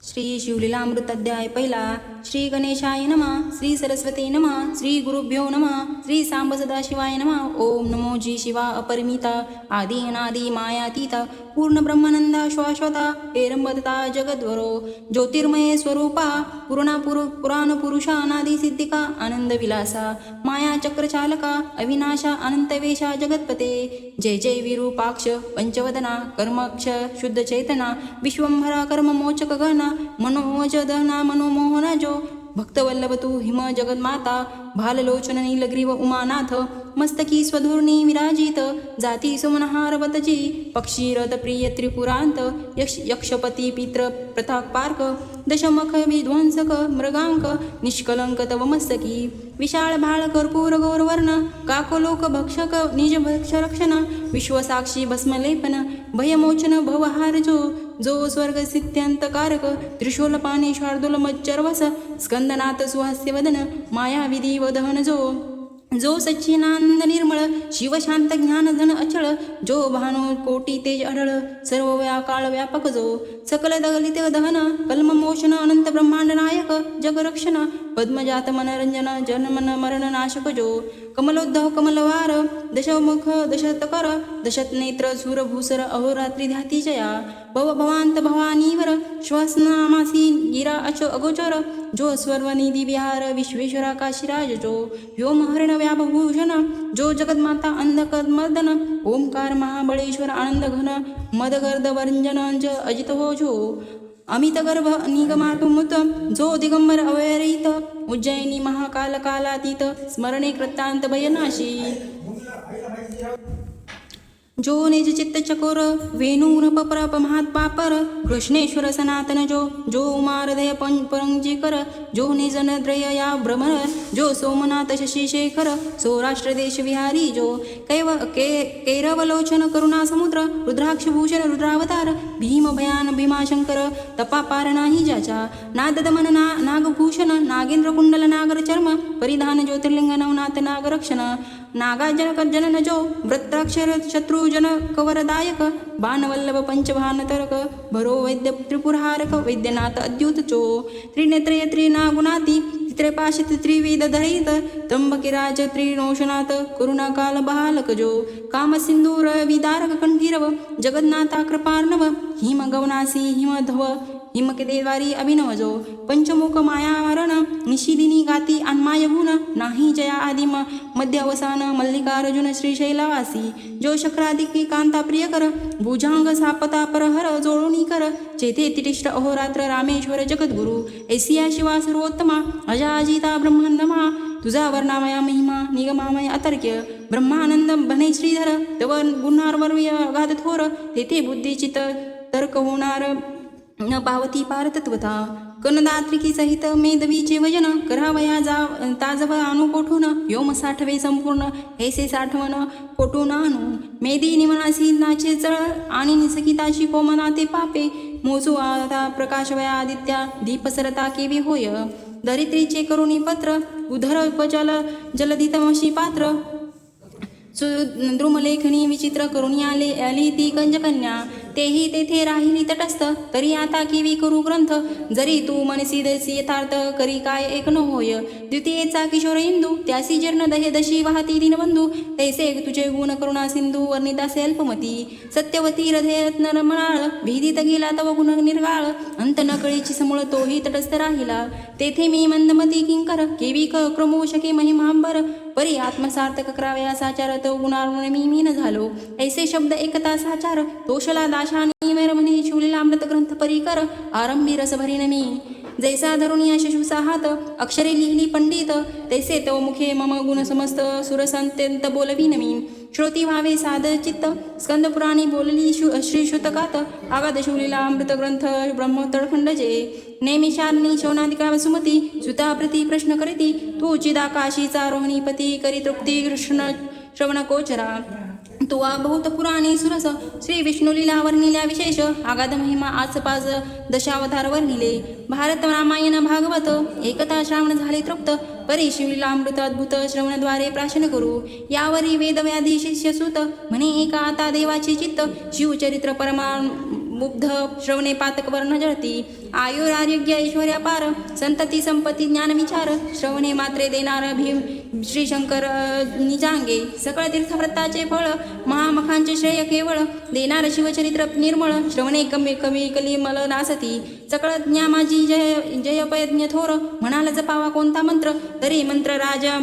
श्री शिवलीलामृताध्याय पहिला. श्री गणेशाय नमः. श्री सरस्वती नमः. श्री गुरुभ्यो नमः. श्री सांब सदाशिवाय नमः. ओम नमो जी शिवा अपरिमिता आदि अनादि मायातीता पूर्ण ब्रह्मानंदा शाश्वता हेरंबदता जगद्वरो ज्योतिर्मय स्वरूपा पुराण पुरुषा अनादि सिद्धिका आनंद विलासा माया चक्रचालका अविनाशा अनंतवेशा जगत्पते जय जय विरूपाक्ष पंचवदना कर्मक्ष शुद्ध चैतना विश्वंभरा कर्म मोचक गणा मनोज दहना मनोमोहना जो भक्तवल्लभ तू हिम जगन्माता भाललोचन नीलग्रीव उमानाथ मस्तकी स्वधूर्णी विराजित जाती सुमनहारवतजी पक्षीरथ प्रिय त्रिपुरांत यक्षपती पित्र प्रताप पार्क दशमख विध्वंसक मृगांक निष्कलंक तव मस्तकी विशाळ भाळ कर्पूर गौरवर्ण काकोलोक भक्षक निज भक्ष रक्षण विश्वसाक्षी भस्मलेपन भयमोचन भवहार जो स्वर्ग सिद्ध्यांतकारक त्रिशूलपाणी शार्दूल मच्चरवस स्कंदनाथ सुहास्य वदन माया विधी वदहन जो सच्चिनानंद निर्मळ शिवशांत ज्ञान धन अचळ जो भानो कोटी तेज अढळ सर्व काळ व्यापक जो सकल दलित दहन कल्ममोशन अनंत ब्रह्मांड नायक जगरक्षण पद्मजात मनरंजन जन्मन मरण नाशक जो कमलोद्धव कमलवार दशमुख दशतकर दशतनेत्र सूरभूसर अहोरात्री ध्याती जया भवांत भवानीवर श्वासनामासी गिरा अच अगोचर जो स्वर्वनिधी विहार विश्वेश्वरा काशीराज जो व्योमहरण व्याभूषण जो जगन्माता अंधकर्मर्दन ओंकार महाबळेश्वर आनंद घन मदगर्द वरंजन अजित हो जो अमित गर्भ निगमातुमुत जो दिगंबर अवैरित उज्जैनी महाकाल कालातीत स्मरणे कृतांत भयनाशी जो निज चित्त चकोर वेणूरप परप महात्पापर कृष्णेश्वर सनातन जो उमारदय परंजीकर जो निज नद्रय या भ्रमर जो सोमनाथ शशिशेखर सौराष्ट्र देश विहारी जो कैरवलोचन करुणा समुद्र रुद्राक्षभूषण रुद्रावतार भीम भयान भीमाशंकर तपापार नाही ज्याचा नाददमन नागभूषण नागेंद्र कुंडल नागर चर्म परिधान ज्योतिर्लिंग नवनाथ नागरक्षण नागाजन जो वृत्राक्षर शत्रुजन कवरदायक बाणवल्लभ पंचभानतरक भरो वैद्य त्रिपुरहारक वैद्यनाथ अद्युत चो त्रिनेत्रय त्रिनागुणाती त्रिपाशित त्रिवेदधरित त्र्यंबकिराज त्रिनोषनाथ करुणाकाल बहालक जो कामसिंधूर विदारक कंठीरव जगन्नाथा कृपार्णव हिमगवनासी हिमधव हिमकेदेवारी अभिनव जो पंचमुख मायावरण निशिदिनी गाती अन्माय गुण नाही जया आदिम मध्यावसान मल्लिकार्जुन श्रीशैलवासी जो शक्रादिकी कांता प्रियकर भुजांग सापता परहर जोडुनी कर चेते तिष्ठ अहोरात्र रामेश्वर जगद्गुरु ऐसिया शिवा सर्वोत्तमा अजाजिता ब्रह्मांडमा तुझा वर्णामया महिमा निगमामय अतर्क्य ब्रह्मानंद बने श्रीधर तव गुणार्वर्य गाध थोर तेथे बुद्धीचित तर्क होणार न पावती पारतत्वता कनदात्रिकी सहित मेदवीचे वजन करावया ताजव आणू कोठून व्योम साठवे संपूर्ण ऐसे साठवण कोठून आणू मेदी निमनासी नाचे चळ आणि निसकिताची कोमनाते पापे मोजू आता प्रकाशवया आदित्या दीपसरता केवी होय दरिद्रीचे करुणी पत्र उधर उपजल जलदितमशी पात्र द्रुमलेखनी विचित्र करून आली ती कंजकन्या तेही तेथे राहिली तटस्थ तरी आता किवी करू ग्रंथ जरी तू मनसी दसी यथार्थ करी काय एक न होय द्वितीयेचा किशोर इंदू त्यासी जीर्ण दहे दशी वाहती दीनबंधू तैसे तुझे गुण करुणा सिंधू वर्णित असे अल्पमती सत्यवती हृदयरत्न रमणाळ भीदित गेला तव गुण निर्गाळ अंत नकळीची समूळ तोही तटस्थ राहिला तेथे मी मंदमती किंकर केवी क्रमोशके महिमांबर परी आत्मसार्थक करावया साचार तो गुणारुण मी मीन झालो ऐसे शब्द एकता साचार तोषला दाशानी मेरमणी शिवलीलामृत ग्रंथ परिकर आरंभी रस भरीन मी जैसा धरुणी यशस्वी हात अक्षरे लिहिली पंडित तैसे तो मुखे मम गुण समस्त सुरसंत्यंत बोलवीन मी श्रोती व्हावे साध चित्त स्कंदपुराणी बोलली श्री श्रुतकात आगाध शिवलीलामृत ग्रंथ ब्रह्मोत्तरखंड जे नेमिषारणी शोनादिका सुमती सुता प्रती प्रश्न करीती तू चिदाकाशीचा रोहिणीपती करी तृप्ती कृष्ण श्रवण कोचरा तू बहुत पुराणे सुरस श्री विष्णुलीला वर्णिल्या विशेष आगाध महिमा आसपास दशावतार वर्णिले भारत रामायण भागवत एकता श्रावण झाले तृप्त परी शिवलीलामृत अद्भुत श्रवणद्वारे प्राशन करू यावरी वेदव्याधी शिष्य सुत म्हणे एका आता देवाचे चित्त शिवचरित्र मुग्ध श्रवणे पातक वर्ण जळती आयुर आरोग्य ऐश्वर्या पार संतती संपत्ती ज्ञान विचार श्रवणे मात्रे देणार भीम श्री शंकर निजांगे सकळ तीर्थव्रताचे फळ महामखांचे श्रेय केवळ देणार शिवचरित्र निर्मळ श्रवणे कमी कमी कलिमल नासती सकळ ज्ञा माझी जय जयपयज्ञ थोर म्हणाल जपावा कोणता मंत्र तरी मंत्र राजा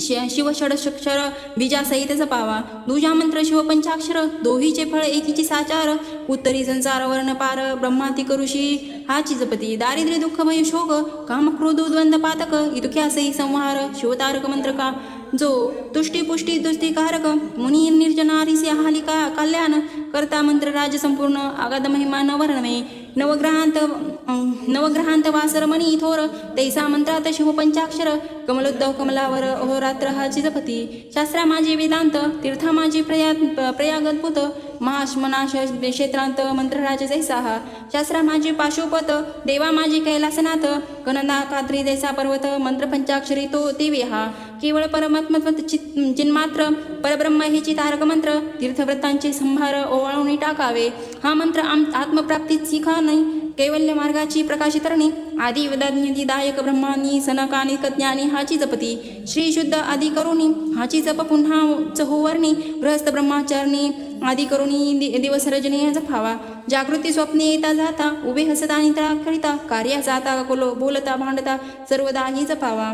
शिव षडक्षर बीजासहित जपावा दुजा मंत्र शिव पंचाक्षर दोहीचे फळ एकीची साचार उत्तरी संसार वर्ण पार ब्रह्माती करुषी हाची जपती दारिद्र्य दुःख भय शोक काम क्रोध द्वंद पातक इतक्यासही संहार शिवतारक मंत्र का जो तुष्टी पुष्टी दुष्टिकारक मुनी निर्जनारिसी हालिका कल्याण करता मंत्र राज संपूर्ण आगाध महिमा न वर्णमे नवग्रहांत वासरमणी थोर तैसा मंत्रात शिव पंचाक्षर कमलोद्भव कमलावर अहोरात्र हाची जपती शास्त्रा माझी वेदांत तीर्था माझी प्रयागद्भुत महाश्मनाश क्षेत्रांत मंत्रराज जैसा शास्त्रा माझी पाशुपत देवा माझी कैलासनाथ गणना कात्री जैसा पर्वत मंत्र पंचाक्षरी तो देवी हा केवळ परमात्म चिन्मात्र परब्रह्म हेची तारक मंत्र तीर्थव्रतांचे संभार ओवाळून टाकावे हा मंत्र आत्मप्राप्तीत शिखा नाही कैवल्य मार्गाची प्रकाशितरणी आदी वेदाज्ञानीदायक ब्रह्मानी सनकानिक ज्ञानी हाची जपती श्री शुद्ध आदी करुणी हाची जप पुन्हा चहुवर्णी गृहस्थ ब्रह्माचारणी आदी करुणी दिवस रजनी जपावा जागृती स्वप्ने येता जाता उभे हसता निद्रा करिता कार्या जाता कोलो बोलता भांडता सर्वदा ही जपावा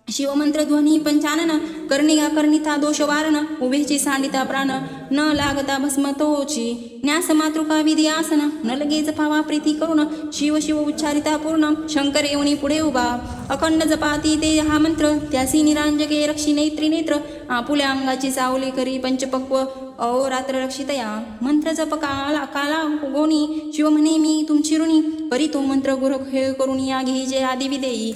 शिवमंत्र ध्वनी पंचानन कर्णिका कर्णिता दोष वारण उभेची सांडिता प्राण न लागता भस्म तोची न्यास मातृका विधी आसन न लगे जपावा प्रीती करून शिव शिव उच्चारिता पूर्ण शंकर येऊनी पुढे उभा अखंड जपाती ते हा मंत्र त्यासी निरांजके रक्षी नेत्री नेत्र आपुल्या अंगाची सावली करी पंचपक्व अहोरात्र रक्षितया मंत्र जप काला गोनी शिव म्हणे मी तुमची ऋणी परी तो मंत्र गुरु खेळ करून या घेजे आदी विदेई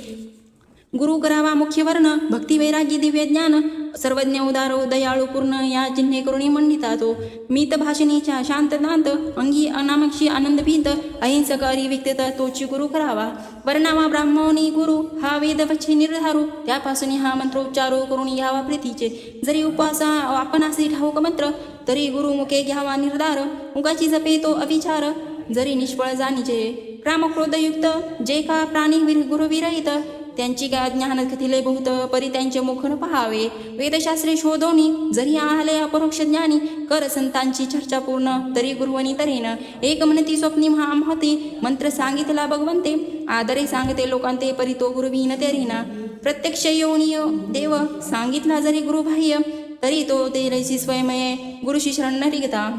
गुरु करावा मुख्य वर्ण भक्ती वैराग्य दिव्य ज्ञान सर्वज्ञ उदारो दयाळू पूर्ण या चिन्हे करुणी मंडिता तो मीत भाषणीच्या शांतदांत अंगी अनामक्षी आनंद भीत अहिंसकारी विकत तोची गुरु करावा वर्णावा ब्राह्मणी गुरु हा वेद पक्षी निर्धारू त्यापासून हा मंत्रोच्चारो करून यावा प्रीतीचे जरी उपवासा आपण असे ठाऊक मंत्र तरी गुरु मुखे घ्यावा निर्धार उगाची जपे तो अविचार जरी निष्फळ जाणीचे क्रामक्रोधयुक्त जे का प्राणी गुरु विरहित त्यांची ज्ञान कथिले बहुत परी त्यांचे मुख न पहावे वेदशास्त्रे शोधोनी जरी आले अपरोक्ष ज्ञानी कर संतांची चर्चा पूर्ण तरी गुरुवनी तऱ्हेन एक म्हणती स्वप्नी महामहती मंत्र सांगितला भगवंते आदरे सांगते लोकांते परी तो गुरुवीन तेरीना प्रत्यक्ष योनी देव सांगितला जरी गुरुबाह्य तरी तो ते रैसी स्वयमये गुरुशी शरण निघता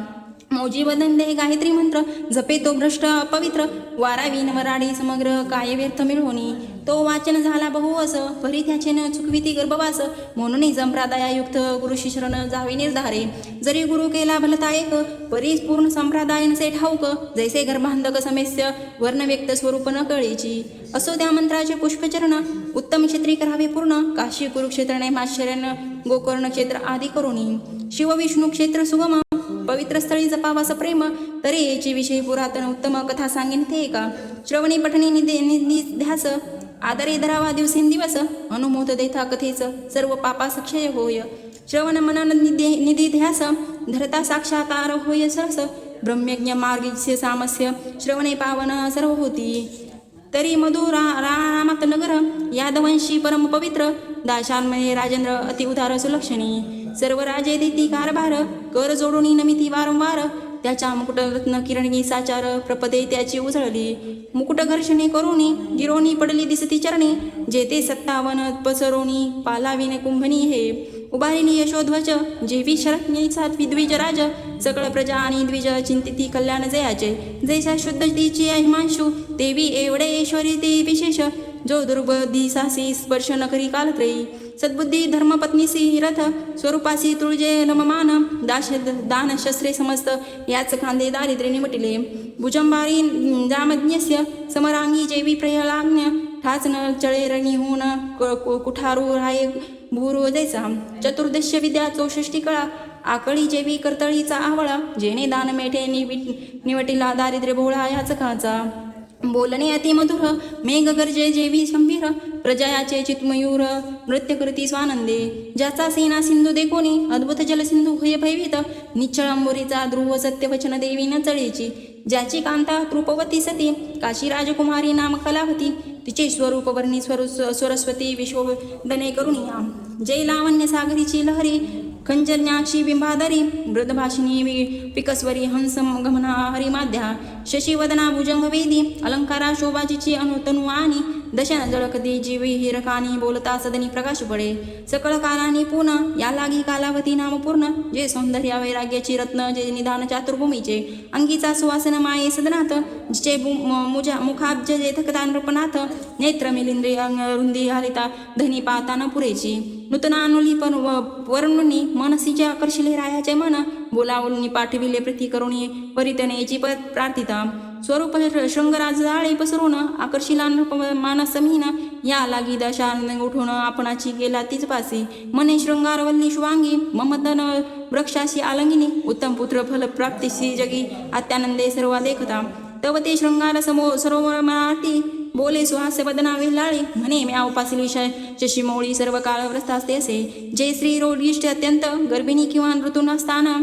मौजी वदंदे गायत्री मंत्र जपे तो भ्रष्ट अपवित्र वारावी नवराडी समग्र काय व्यर्थ मिळवणी तो वाचन झाला बहु असं परी त्याचे न चुकविती गर्भवास म्हणून संप्रदायायुक्त गुरुशी शरण जावे निर्धारे जरी गुरु केला भलता एक परी पूर्ण संप्रदाय नसे ठाऊक जैसे गर्भांधक समेस्य वर्ण व्यक्त स्वरूप न कळेची असो त्या मंत्राचे पुष्पचरण उत्तम क्षेत्री करावे पूर्ण काशी कुरुक्षेत्र नैमाश्चर्यन गोकर्ण क्षेत्र आदी करुणी शिव विष्णू क्षेत्र सुगम पवित्र स्थळी जपावास प्रेम तरी याची विषयी पुरातन उत्तम कथा सांगेन ते का श्रवणी पठणी निध्यास आदरे धरावा दिवसेंदिवस अनुमोद देता कथेच सर्व पापास क्षय होय श्रवण मनन निधी ध्यास धरता साक्षाकार होय सरस ब्रह्मज्ञ मार्गीस्य सामस्य श्रवणे पावन सर्व होती तरी रामात नगर यादवंशी परम पवित्र दाशांमये राजेंद्र अति उदार सुलक्षणी सर्व राजे देती कारभार कर जोडून नमिती वारंवार त्याच्या मुकुट रत्न किरणी साचार प्रपदे त्याची उजळली मुकुट घर्षणे करुणी गिरोणी पडली दिसती चरणी जेते 57 पसरोणी पालाविने कुंभनी हे उभारिली यशोध्वज जेवी शरज्ञेचा द्विज राज सकळ प्रजा आणि द्विज चिंतिती कल्याण जयाचे जैसा शुद्ध तिची हिमांशु देवी एवढे ऐश्वरी ते विशेष जो दुर्बुद्धी सासी स्पर्श न करी कालत्रयी सद्बुद्धी धर्मपत्नीसी रथ स्वरूपासी तुळजे नममान दान शस्त्रे समस्त याच खांदे दारिद्र्य निमटिले भुजंबारी जामज्ञस्य समरांगी जेवी प्रयलाज्ञ ठाच न चळेरणी होऊन कुठारू राये भूरू जैसा चतुर्दश विद्या 64 कळा आकळी जेवी कर्तळीचा आवळा जेणे दान मेठे निवटिला दारिद्र्य भोळा याच खाचा बोलणे अति मधुर मेघ गर्जे जेवी शंभीर प्रजयाचे चितमयूर नृत्य करती स्वानंदे ज्याचा सेना सिंधू देखोनी अद्भुत जलसिंधू होय भयभीत निश्चळ अंबोरीचा ध्रुव सत्यवचन देवी न चळेची ज्याची कांता तृपवती सती काशी राजकुमारी नाम कलावती तिचे स्वरूप वर्णी स्वरस्वती विश्वदने करुणिया जय लावण्य सागरीची लहरी खंजन्याक्षी बिंबाधरी मृदभाषिणी पिकस्वरी हंस गमना हरिमाध्या शशिवदना भुजंगवेदी अलंकारा शोभाजीची अनुतनु आणि दशा जळकती जीवी हिरकानी बोलता सदनी प्रकाश पडे सकळ कालानी पूर्ण या लागी कालावती नाम पूर्ण जे सौंदर्या वैराग्याची रत्न जे निदान चातुर्भूमीचे अंगीचा सुवासन माये सदनाथ जिचे मुखाब्ज जे थकता नृपनाथ नेत्र मिलिंद्रिय रुंदी हरिता धनी पाता न पुरेची नूतनानुली पण वर्णुनी मनसीचे आकर्षिले रायाचे मन बोलावलुनी पाठविले प्रीती करुणी परितनेची प्रार्थिता स्वरूप शृंगराज जाळे पसरून आकर्षिला मानसमीन या लागी दशा उठून आपणाची गेला तीच पासी मने शृंगारवल्ली शुभांगी ममदन वृक्षाशी आलंगिनी उत्तम पुत्र फल प्राप्तीशी जगी अत्यानंदे सर्व देखता तव ते शृंगार सरोवर मराठी बोले सुहास्य वदना वेल्लाळे म्हणे म्या उपासील विषय शशिमौळी सर्व काळ व्रस्तास्ते असे जे श्री रोगिष्ट अत्यंत गर्भिणी किंवा ऋतून असताना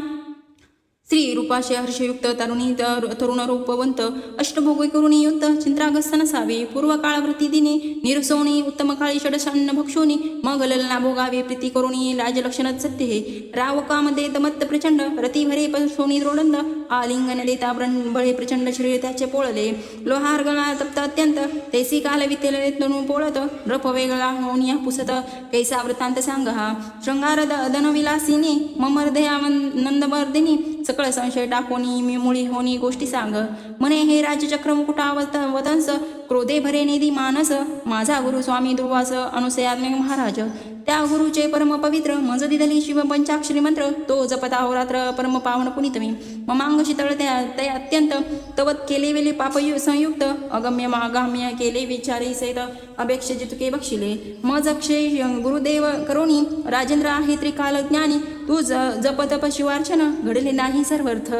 स्त्री रूपाशे हर्षयुक्त तरुणी तरुण रूपवंत अष्टभोगी करुणी युक्त चिंत्रागस्त नसावे पूर्व काळ प्रतिदिने निरसोणी उत्तम काळी षडषान्न भक्षोनी मग ललना भोगावे प्रीती करुणी राजलक्षणात सत्य हे रावकामध्ये दमत्त प्रचंड रतिभरे सोनी द्रोडंद आलिंगन देता बळे प्रचंड शरीर त्याचे पोळले लोहार गळा तप्त अत्यंत तैसी काल वितेले तणू पोळत रप वेगळा होऊन या पुसत कैसा वृत्तांत सांग हा शृंगार दनविलासिनी ममर्दया नंदवर्दिनी सकळ संशय टाकोनी मी मुळी होनी गोष्टी सांग म्हणे हे राजचक्र मुकुटावतंस क्रोधे भरे निधी मानस माझा गुरु स्वामी दुर्वास अनुसयात्मिक महाराज त्या गुरुचे परम पवित्र मज दिदली शिव पंचाक्षरी मंत्र तो जपता अहोरात्र परम पावन पुनितमी ममांग शीतळ त्या अत्यंत तवत केले वेले पाप संयुक्त अगम्य मागाम्य केले विचारी सहित अपेक्ष जितके बक्षिले मज अक्षय गुरुदेव करोनी राजेंद्र आहे त्रिकाल ज्ञानी तू जपतप शिवार्चन घडले नाही सर्वर्थ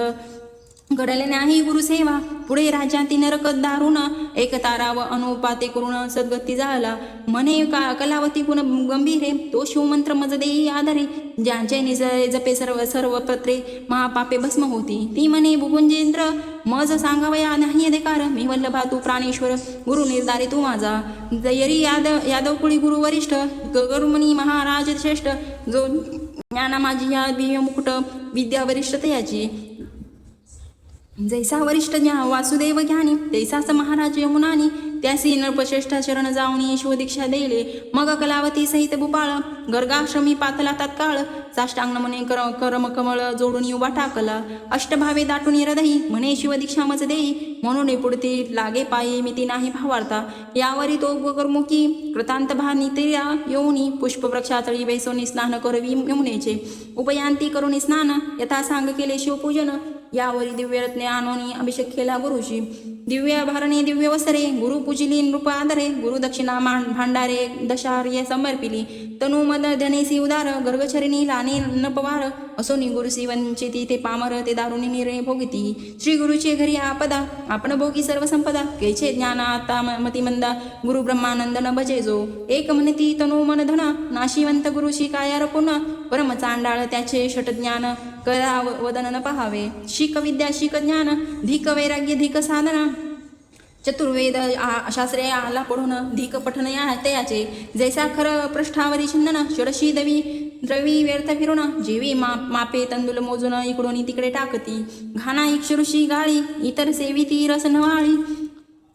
घडले नाही गुरुसेवा पुढे राज्याती नरक दारुण एक ताराव अनुपाते करून सद्गती जाळला म्हणे कलावती गुण गंभीरे तो शिवमंत्र मज देई आधारे ज्यांचे निजळे जपे सर्व पत्रे महापापे भस्म होती ती म्हणे भुकुंजेंद्र मज सांगावया नाही अधिकार मी वल्लभा तू प्राणेश्वर गुरु निर्धारी तू माझा यरी यादव कुळी गुरु वरिष्ठ गरुमणी महाराज श्रेष्ठ जो ज्ञाना माझी या मुकुट विद्या वरिष्ठ तयाची जैसा वरिष्ठ वासुदेव ज्ञानी तैसाच महाराज यमुनानी त्यासी नृपश्रेष्ठ शरण जाऊनी शिवदीक्षा देले मग कलावती सहित भूपाळ गर्गाश्रमी पातला तात्काळ साष्टांग म्हणे करम कमळ जोडून उभा टाकला अष्टभावे दाटून हृदयी म्हणे शिवदीक्षा मज देई म्हणून पुढती लागे पायी मिती नाही भावार्था यावरी तो गुरुमुखी कृतांत भानित्या येऊनी पुष्प वृक्षातळी बैसोनी स्नान करवी यमुनेचे उपयांती करुणी स्नान यथा सांग केले शिवपूजन यावरी दिव्य रत्ने आणोनी अभिषेक केला गुरुशी दिव्य भारणे दिव्य वसरे गुरु पूजिली नृप आदरे गुरु दक्षिणा भांडारे दशार्य समर्पिली तनु मद धनेसी उदार गर्गचरिणी लाने नपवार असोनी गुरुसी वंचिती ते पामर ते दारुणी निरे भोगिती श्री गुरुचे घरी आपदा आपण भोगी सर्व संपदा कैचे ज्ञान आता मतिमंदा गुरु ब्रह्मानंद न भजेजो एक म्हणती तनु मन धन नाशिवंत गुरुशी कायार पुन्हा परम चांडाळ त्याचे षट ज्ञान करा वदन न पहावे शिक विद्या शिक ज्ञान धिक वैराग्य धिक साधना चतुर्वेद शास्त्रे आला पढून धिक पठन या तयाचे जैसा खर पृष्ठावरी चंदन षडशी द्रवी व्यर्थ फिरून जेवी मापे तंदुल मोजून इकडून तिकडे टाकती घाना इक्षरुषी गाळी इतर सेविती रस नवाळी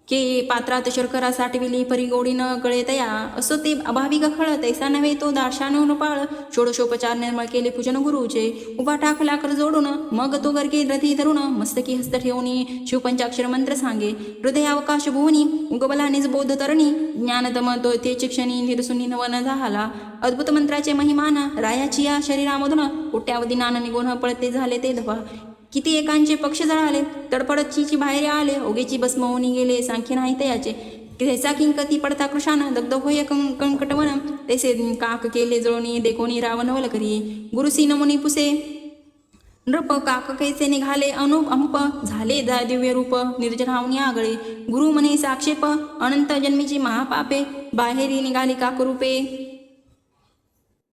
के पात्रात शर्करा साठविली परिगोडी न कळे तया असो ते अभाविक खळ तैसा नव्हे तो दार्शानो नपाळ षोडशोपचार निर्मळ केले पूजन गुरुचे उभा टाकला कर जोडून मग तो गरके रथी धरून मस्तकी हस्त ठेवणी शिवपंचाक्षर मंत्र सांगे हृदयावकाश भुवनी उगबलानेच बोध तरणी ज्ञानतम तो ते चिक्षणी निरसुनी नवन झाला अद्भुत मंत्राचे महिमान रायाची या शरीरामधून कोट्यावधी नाना निघून पळते झाले ते धवा किती एकांचे पक्ष जळाले तडपडची बाहेर आले ओगेची भस्म होऊन गेले सांख्य नाही तयाचे कैसा किंकती पडता कृशान दग्ध होय कंकटवन तैसे काक केले जळोनी देखोनी रावणवल करी गुरुसी नमुनी पुसे नृप काक कैसे निघाले अमुप झाले दिव्य रूप निर्जनावनी आगळे गुरु म्हणे साक्षेप अनंत जन्मीची महापापे बाहेरी निघाली काकरूपे